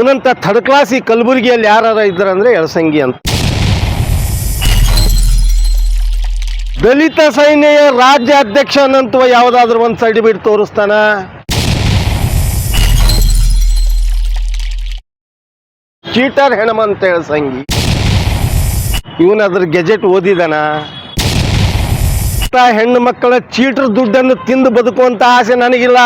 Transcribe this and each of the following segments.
ಅವನಂತ third class ಈ ಕಲಬುರಗಿಯಲ್ಲಿ ಯಾರು ಇದ್ದಾರಂದ್ರೆ ಯಳಸಂಗಿ ಅಂತ. ದಲಿತ ಸೈನ್ಯ ರಾಜ್ಯ ಅಧ್ಯಕ್ಷ ಅನ್ನಂತವ ಯಾವುದಾದ್ರೂ ಒಂದು ಸರ್ಟಿಫಿಕೇಟ್ ತೋರಿಸ್ತಾನ? ಚೀಟರ್ ಹೆಣಮಂತ ಯಳಸಂಗಿ ಇವನಾದ್ರ ಗೆಜೆಟ್ ಓದಿದಾನ? ಹೆಣ್ಣು ಮಕ್ಕಳ ಚೀಟರ್ ದುಡ್ಡನ್ನು ತಿಂದು ಬದುಕುವಂತ ಆಸೆ ನನಗಿಲ್ಲ.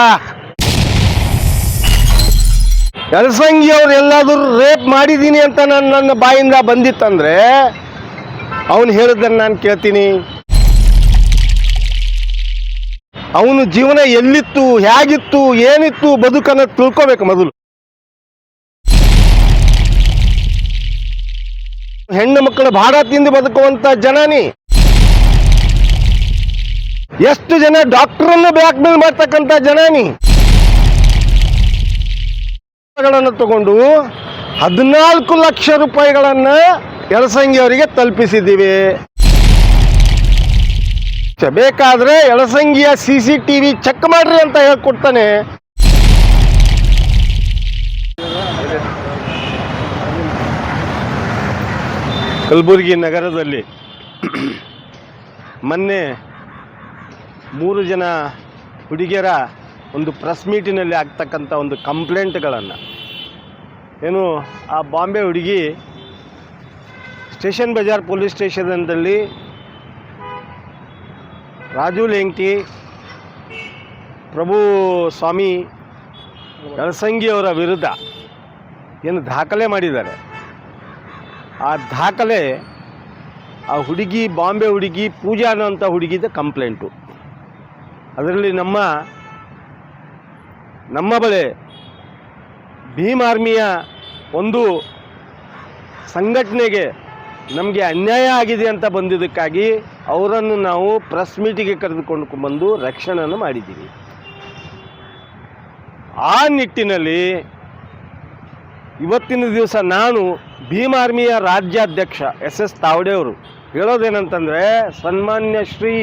ಯಳಸಂಗಿ ಅವ್ರು ಎಲ್ಲಾದರೂ ರೇಪ್ ಮಾಡಿದ್ದೀನಿ ಅಂತ ನನ್ನ ಬಾಯಿಂದ ಬಂದಿತ್ತಂದ್ರೆ ಅವನು ಹೇಳಿದ್ದನ್ನು ನಾನು ಕೇಳ್ತೀನಿ. ಅವನು ಜೀವನ ಎಲ್ಲಿತ್ತು, ಹೇಗಿತ್ತು, ಏನಿತ್ತು ಬದುಕನ್ನು ತಿಳ್ಕೋಬೇಕು ಮೊದಲು. ಹೆಣ್ಣು ಮಕ್ಕಳು ಭಾಡ ತಿಂದು ಬದುಕುವಂತ ಜನನಿ. ಎಷ್ಟು ಜನ ಡಾಕ್ಟರನ್ನು ಬ್ಲ್ಯಾಕ್ ಮೇಲ್ ಮಾಡ್ತಕ್ಕಂಥ ಜನನಿ ತಗೊಂಡು 14 ಲಕ್ಷ ರೂಪಾಯಿಗಳನ್ನ ಯಳಸಂಗಿ ಅವರಿಗೆ ತಲುಪಿಸಿದ್ದೀವಿ. ಬೇಕಾದ್ರೆ ಯಳಸಂಗಿಯ CCTV ಚೆಕ್ ಮಾಡ್ರಿ ಅಂತ ಹೇಳ್ಕೊಡ್ತಾನೆ. ಕಲಬುರಗಿ ನಗರದಲ್ಲಿ ಮೊನ್ನೆ 3 ಜನ ಹುಡುಗಿಯರ ಒಂದು ಪ್ರೆಸ್ ಮೀಟಿನಲ್ಲಿ ಆಗ್ತಕ್ಕಂಥ ಒಂದು ಕಂಪ್ಲೇಂಟ್ಗಳನ್ನು ಏನು ಆ ಬಾಂಬೆ ಹುಡುಗಿ ಸ್ಟೇಷನ್ ಬಜಾರ್ ಪೊಲೀಸ್ ಸ್ಟೇಷನ್ದಲ್ಲಿ ರಾಜು ಲೆಂಕಿ, ಪ್ರಭು ಸ್ವಾಮಿ, ಯಳಸಂಗಿ ಅವರ ವಿರುದ್ಧ ಏನು ದಾಖಲೆ ಮಾಡಿದ್ದಾರೆ. ಆ ದಾಖಲೆ ಆ ಹುಡುಗಿ, ಬಾಂಬೆ ಹುಡುಗಿ ಪೂಜಾ ಅನ್ನೋಂಥ ಹುಡುಗಿದ ಕಂಪ್ಲೇಂಟು. ಅದರಲ್ಲಿ ನಮ್ಮ ಬಳಿ ಭೀಮ್ ಆರ್ಮಿಯ ಒಂದು ಸಂಘಟನೆಗೆ ನಮಗೆ ಅನ್ಯಾಯ ಆಗಿದೆ ಅಂತ ಬಂದಿದ್ದಕ್ಕಾಗಿ ಅವರನ್ನು ನಾವು ಪ್ರೆಸ್ ಮೀಟಿಗೆ ಕರೆದುಕೊಂಡು ಬಂದು ರಕ್ಷಣೆಯನ್ನು ಮಾಡಿದ್ದೀವಿ. ಆ ನಿಟ್ಟಿನಲ್ಲಿ ಇವತ್ತಿನ ದಿವಸ ನಾನು ಭೀಮ್ ಆರ್ಮಿಯ ರಾಜ್ಯಾಧ್ಯಕ್ಷ SS ತಾವಡೆ ಅವರು ಹೇಳೋದೇನಂತಂದರೆ, ಸನ್ಮಾನ್ಯ ಶ್ರೀ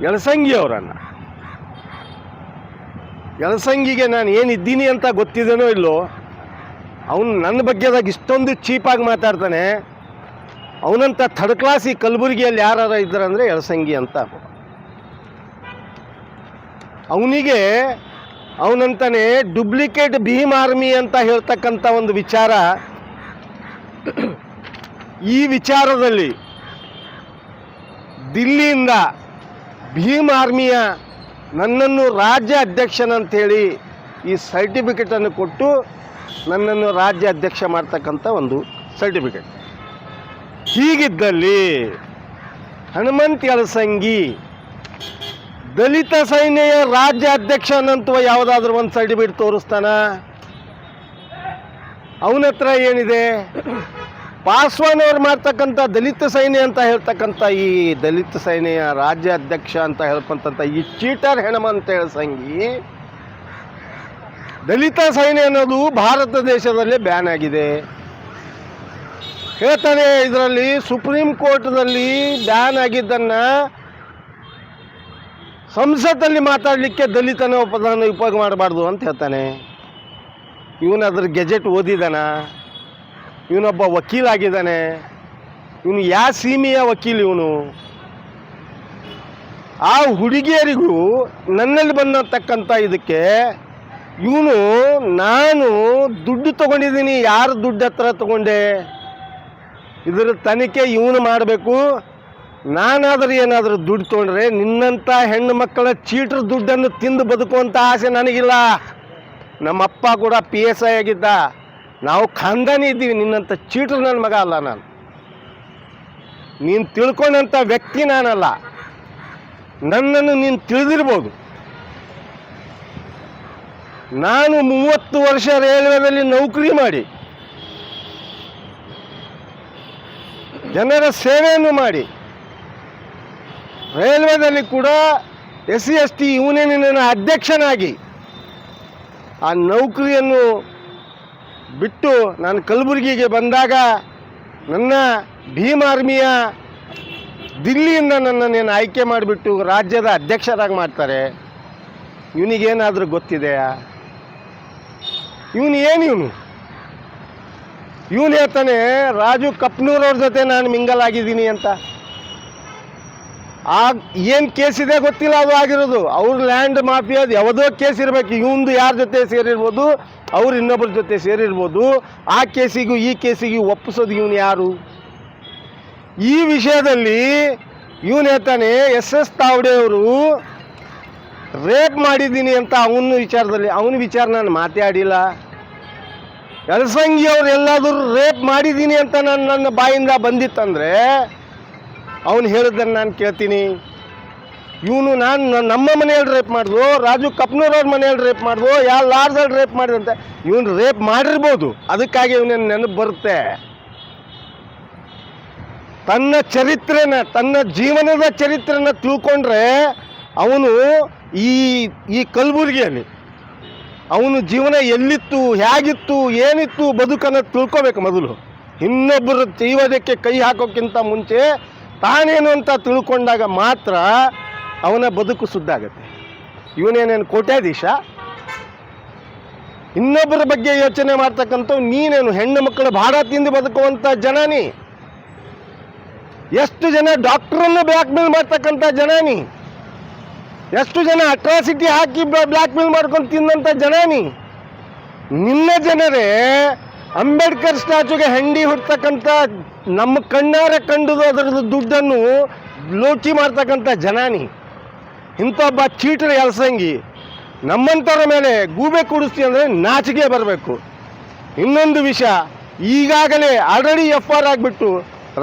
ಯಳಸಂಗಿ ಅವರನ್ನು, ಯಳಸಂಗಿಗೆ ನಾನು ಏನಿದ್ದೀನಿ ಅಂತ ಗೊತ್ತಿದ್ದೇನೋ ಇಲ್ಲೋ, ಅವನು ನನ್ನ ಬಗ್ಗೆದಾಗ ಇಷ್ಟೊಂದು ಚೀಪಾಗಿ ಮಾತಾಡ್ತಾನೆ. ಅವನಂತ ಥರ್ಡ್ ಕ್ಲಾಸ್ ಈ ಕಲಬುರಗಿಯಲ್ಲಿ ಯಾರು ಇದ್ದಾರಂದರೆ ಯಳಸಂಗಿ ಅಂತ. ಅವನಿಗೆ ಅವನಂತಾನೆ ಡುಪ್ಲಿಕೇಟ್ ಭೀಮ್ ಆರ್ಮಿ ಅಂತ ಹೇಳ್ತಕ್ಕಂಥ ಒಂದು ವಿಚಾರ. ಈ ವಿಚಾರದಲ್ಲಿ ದಿಲ್ಲಿಯಿಂದ ಭೀಮ್ ಆರ್ಮಿಯ ನನ್ನನ್ನು ರಾಜ್ಯ ಅಧ್ಯಕ್ಷನಂತೇಳಿ ಈ ಸರ್ಟಿಫಿಕೇಟನ್ನು ಕೊಟ್ಟು ನನ್ನನ್ನು ರಾಜ್ಯ ಅಧ್ಯಕ್ಷ ಮಾಡ್ತಕ್ಕಂಥ ಒಂದು ಸರ್ಟಿಫಿಕೇಟ್. ಹೀಗಿದ್ದಲ್ಲಿ ಹನುಮಂತ ಯಳಸಂಗಿ ದಲಿತ ಸೈನ್ಯ ರಾಜ್ಯ ಅಧ್ಯಕ್ಷ ಅನ್ನಂತವ ಯಾವುದಾದ್ರೂ ಒಂದು ಸರ್ಟಿಫಿಕೇಟ್ ತೋರಿಸ್ತಾನ? ಅವನ ಹತ್ರ ಏನಿದೆ? ಪಾಸ್ವಾನ್ ಅವ್ರು ಮಾಡ್ತಕ್ಕಂಥ ದಲಿತ ಸೈನ್ಯ ಅಂತ ಹೇಳ್ತಕ್ಕಂಥ ಈ ದಲಿತ ಸೈನ್ಯ ರಾಜ್ಯ ಅಧ್ಯಕ್ಷ ಅಂತ ಹೇಳ್ಕೊಂತ ಈ ಚೀಟರ್ ಹೆಣಮಂತ ಯಳಸಂಗಿ, ದಲಿತ ಸೈನ್ಯ ಅನ್ನೋದು ಭಾರತ ದೇಶದಲ್ಲೇ ಬ್ಯಾನ್ ಆಗಿದೆ ಹೇಳ್ತಾನೆ. ಇದರಲ್ಲಿ ಸುಪ್ರೀಂ ಕೋರ್ಟ್ದಲ್ಲಿ ಬ್ಯಾನ್ ಆಗಿದ್ದನ್ನು ಸಂಸತ್ತಲ್ಲಿ ಮಾತಾಡಲಿಕ್ಕೆ ದಲಿತನ ಪದವನ್ನು ಉಪಯೋಗ ಮಾಡಬಾರ್ದು ಅಂತ ಹೇಳ್ತಾನೆ. ಇವನಾದ್ರ ಗೆಜೆಟ್ ಓದಿದಾನ? ಇವನೊಬ್ಬ ವಕೀಲಾಗಿದ್ದಾನೆ. ಇವನು ಯಾವ ಸೀಮೆಯ ವಕೀಲ್ ಇವನು? ಆ ಹುಡುಗಿಯರಿಗೂ ನನ್ನಲ್ಲಿ ಬಂದತಕ್ಕಂಥ ಇದಕ್ಕೆ ಇವನು, ನಾನು ದುಡ್ಡು ತೊಗೊಂಡಿದ್ದೀನಿ, ಯಾರು ದುಡ್ಡು ಹತ್ರ ತೊಗೊಂಡೆ, ಇದರ ತನಿಖೆ ಇವನು ಮಾಡಬೇಕು. ನಾನಾದರೂ ಏನಾದರೂ ದುಡ್ಡು ತೊಗೊಂಡ್ರೆ ನಿನ್ನಂಥ ಹೆಣ್ಣು ಮಕ್ಕಳ ಚೀಟರ್ ದುಡ್ಡನ್ನು ತಿಂದು ಬದುಕುವಂಥ ಆಸೆ ನನಗಿಲ್ಲ. ನಮ್ಮಪ್ಪ ಕೂಡ PSI ಆಗಿದ್ದ, ನಾವು ಖಾನ್ದಾನಿ ಇದ್ದೀವಿ. ನಿನ್ನಂಥ ಚೀಟರ್ ನನ್ನ ಮಗ ಅಲ್ಲ ನಾನು. ನೀನು ತಿಳ್ಕೊಂಡಂಥ ವ್ಯಕ್ತಿ ನಾನಲ್ಲ. ನನ್ನನ್ನು ನೀನು ತಿಳಿದಿರ್ಬೋದು. ನಾನು 30 ವರ್ಷ ರೈಲ್ವೆದಲ್ಲಿ ನೌಕರಿ ಮಾಡಿ ಜನರ ಸೇವೆಯನ್ನು ಮಾಡಿ ರೈಲ್ವೆದಲ್ಲಿ ಕೂಡ SC ST ಯೂನಿಯನ್ನಿನ ಅಧ್ಯಕ್ಷನಾಗಿ ಆ ನೌಕರಿಯನ್ನು ಬಿಟ್ಟು ನಾನು ಕಲಬುರಗಿಗೆ ಬಂದಾಗ ನನ್ನ ಭೀಮ್ ಆರ್ಮಿಯ ದಿಲ್ಲಿಯಿಂದ ನನ್ನನ್ನೇನು ಆಯ್ಕೆ ಮಾಡಿಬಿಟ್ಟು ರಾಜ್ಯದ ಅಧ್ಯಕ್ಷರಾಗಿ ಮಾಡ್ತಾರೆ. ಇವನಿಗೇನಾದರೂ ಗೊತ್ತಿದೆಯಾ? ಇವನು ಇವನು ಹೇಳ್ತಾನೆ ರಾಜು ಕಪ್ನೂರವ್ರ ಜೊತೆ ನಾನು ಮಿಂಗಲ್ ಆಗಿದ್ದೀನಿ ಅಂತ. ಏನು ಕೇಸ್ ಇದೆ ಗೊತ್ತಿಲ್ಲ, ಅದು ಆಗಿರೋದು ಅವ್ರ ಲ್ಯಾಂಡ್ ಮಾಫಿಯಾದ ಯಾವುದೋ ಕೇಸ್ ಇರಬೇಕು. ಇವಂದು ಯಾರ ಜೊತೆ ಸೇರಿರ್ಬೋದು, ಅವ್ರು ಇನ್ನೊಬ್ಬರ ಜೊತೆ ಸೇರಿರ್ಬೋದು. ಆ ಕೇಸಿಗೂ ಈ ಕೇಸಿಗೂ ಒಪ್ಪಿಸೋದು ಇವನು ಯಾರು? ಈ ವಿಷಯದಲ್ಲಿ ಇವನು ಹೇಳ್ತಾನೆ SS ತಾವಡೆ ಅವರು ರೇಪ್ ಮಾಡಿದ್ದೀನಿ ಅಂತ ಅವನ ವಿಚಾರ ನಾನು ಮಾತಾಡಿಲ್ಲ. ಯಲಸಂಗಿ ಅವ್ರು ಎಲ್ಲಾದರೂ ರೇಪ್ ಮಾಡಿದ್ದೀನಿ ಅಂತ ನನ್ನ ಬಾಯಿಂದ ಬಂದಿತ್ತಂದರೆ ಅವನು ಹೇಳಿದ್ದನ್ನು ನಾನು ಕೇಳ್ತೀನಿ. ಇವನು ನಮ್ಮ ಮನೆಯಲ್ಲಿ ರೇಪ್ ಮಾಡಿದ್ವು, ರಾಜು ಕಪ್ನೂರವ್ರ ಮನೆಯಲ್ಲಿ ರೇಪ್ ಮಾಡಿದ್ವು, ಲಾರ್ಜಲ್ಲಿ ರೇಪ್ ಮಾಡಿದಂತೆ. ಇವನು ರೇಪ್ ಮಾಡಿರ್ಬೋದು, ಅದಕ್ಕಾಗಿ ಇವನೇನು ನೆನಪು ಬರುತ್ತೆ. ತನ್ನ ಜೀವನದ ಚರಿತ್ರೆನ ತಿಳ್ಕೊಂಡ್ರೆ ಅವನು ಈ ಕಲಬುರಗಿಯಲ್ಲಿ ಅವನು ಜೀವನ ಎಲ್ಲಿತ್ತು, ಹೇಗಿತ್ತು, ಏನಿತ್ತು ಬದುಕನ್ನು ತಿಳ್ಕೊಬೇಕು ಮೊದಲು. ಇನ್ನೊಬ್ಬರ ಜೀವನಕ್ಕೆ ಕೈ ಹಾಕೋಕ್ಕಿಂತ ಮುಂಚೆ ತಾನೇನು ಅಂತ ತಿಳ್ಕೊಂಡಾಗ ಮಾತ್ರ ಅವನ ಬದುಕು ಸುದ್ದಾಗತ್ತೆ. ಇವನೇನೇನು ಕೋಟ್ಯಾಧೀಶ? ಇನ್ನೊಬ್ಬರ ಬಗ್ಗೆ ಯೋಚನೆ ಮಾಡ್ತಕ್ಕಂಥ ನೀನೇನು ಹೆಣ್ಣು ಮಕ್ಕಳ ಭಾರ ತಿಂದು ಬದುಕುವಂಥ ಜನ ಎಷ್ಟು ಜನ ಡಾಕ್ಟ್ರನ್ನು ಬ್ಲ್ಯಾಕ್ ಮೇಲ್ ಮಾಡ್ತಕ್ಕಂಥ ಜನ ಎಷ್ಟು ಜನ ಅಟ್ರಾಸಿಟಿ ಹಾಕಿ ಬ್ಲ್ಯಾಕ್ ಮೇಲ್ ಮಾಡ್ಕೊಂಡು ತಿಂದಂಥ ಜನ ನಿನ್ನ ಜನರೇ ಅಂಬೇಡ್ಕರ್ ಸ್ಟ್ಯಾಚುಗೆ ಹೆಂಡಿ ಹುಡ್ತಕ್ಕಂಥ ನಮ್ಮ ಕಣ್ಣಾರೆ ಕಂಡುದು ಅದರದ್ದು ದುಡ್ಡನ್ನು ಲೋಚಿ ಮಾಡ್ತಕ್ಕಂಥ ಜನ ಇಂಥೊಬ್ಬ ಚೀಟರ್ ಯಲಸಂಗಿ ನಮ್ಮಂಥವ್ರ ಮೇಲೆ ಗೂಬೆ ಕೂಡಿಸ್ತಿ ಅಂದರೆ ನಾಚಿಕೆ ಬರಬೇಕು. ಇನ್ನೊಂದು ವಿಷಯ, ಈಗಾಗಲೇ ಆಲ್ರೆಡಿ FR ಆಗಿಬಿಟ್ಟು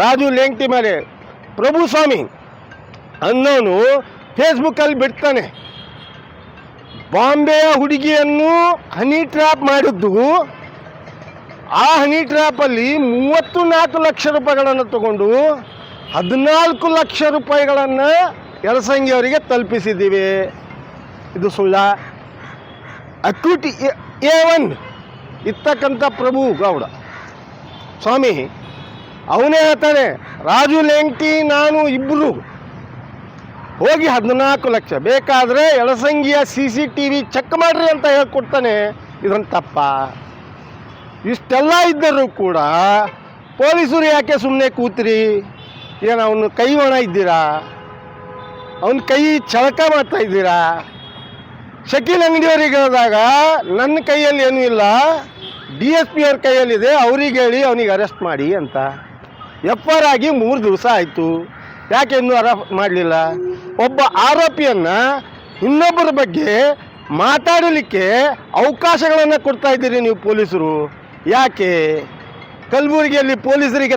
ರಾಜು ಲೆಂಗ್ಟಿ ಮೇಲೆ ಪ್ರಭುಸ್ವಾಮಿ ಅನ್ನೋನು ಫೇಸ್ಬುಕ್ಕಲ್ಲಿ ಬಿಡ್ತಾನೆ, ಬಾಂಬೆಯ ಹುಡುಗಿಯನ್ನು ಹನಿ ಟ್ರ್ಯಾಪ್ ಮಾಡಿದ್ದು. ಆ ಹನಿ ಟ್ರ್ಯಾಪಲ್ಲಿ 34 ಲಕ್ಷ ರೂಪಾಯಿಗಳನ್ನು ತಗೊಂಡು 14 ಲಕ್ಷ ರೂಪಾಯಿಗಳನ್ನು ಯಲಸಂಗಿ ಅವರಿಗೆ ತಲುಪಿಸಿದ್ದೀವಿ. ಇದು ಸುಳ್ಳ? ಅಕ್ಯೂಟಿ A1 ಇರ್ತಕ್ಕಂಥ ಪ್ರಭು ಗೌಡ ಸ್ವಾಮಿ ಅವನೇ ಹೇಳ್ತಾನೆ, ರಾಜು ಲೆಂಗ್ಟಿ ನಾನು ಇಬ್ಬರು ಹೋಗಿ 14 ಲಕ್ಷ ಬೇಕಾದರೆ ಯಲಸಂಗಿಯ CCTV ಚೆಕ್ ಮಾಡ್ರಿ ಅಂತ ಹೇಳ್ಕೊಡ್ತಾನೆ. ಇದೊಂದು ತಪ್ಪ? ಇಷ್ಟೆಲ್ಲ ಇದ್ದರೂ ಕೂಡ ಪೊಲೀಸರು ಯಾಕೆ ಸುಮ್ಮನೆ ಕೂತ್ರಿ? ಏನು ಅವನು ಕೈ ಒಣ ಇದ್ದೀರಾ? ಅವನ ಕೈ ಚಳಕ ಮಾಡ್ತಾ ಇದ್ದೀರಾ? ಶಕೀಲ್ ಅಂಗಡಿಯವರಿಗೆ ಹೇಳಿದಾಗ ನನ್ನ ಕೈಯಲ್ಲಿ ಏನೂ ಇಲ್ಲ, DSP ಅವ್ರ ಕೈಯಲ್ಲಿದೆ, ಅವ್ರಿಗೆ ಹೇಳಿ ಅವನಿಗೆ ಅರೆಸ್ಟ್ ಮಾಡಿ ಅಂತ. FR ಆಗಿ 3 ದಿವಸ ಆಯಿತು, ಯಾಕೆ ಇನ್ನೂ ಅರೆಸ್ಟ್ ಮಾಡಲಿಲ್ಲ? ಒಬ್ಬ ಆರೋಪಿಯನ್ನು ಇನ್ನೊಬ್ಬರ ಬಗ್ಗೆ ಮಾತಾಡಲಿಕ್ಕೆ ಅವಕಾಶಗಳನ್ನು ಕೊಡ್ತಾ ಇದ್ದೀರಿ ನೀವು ಪೊಲೀಸರು. ಯಾಕೆ ಕಲಬುರಗಿಯಲ್ಲಿ ಪೊಲೀಸರಿಗೆ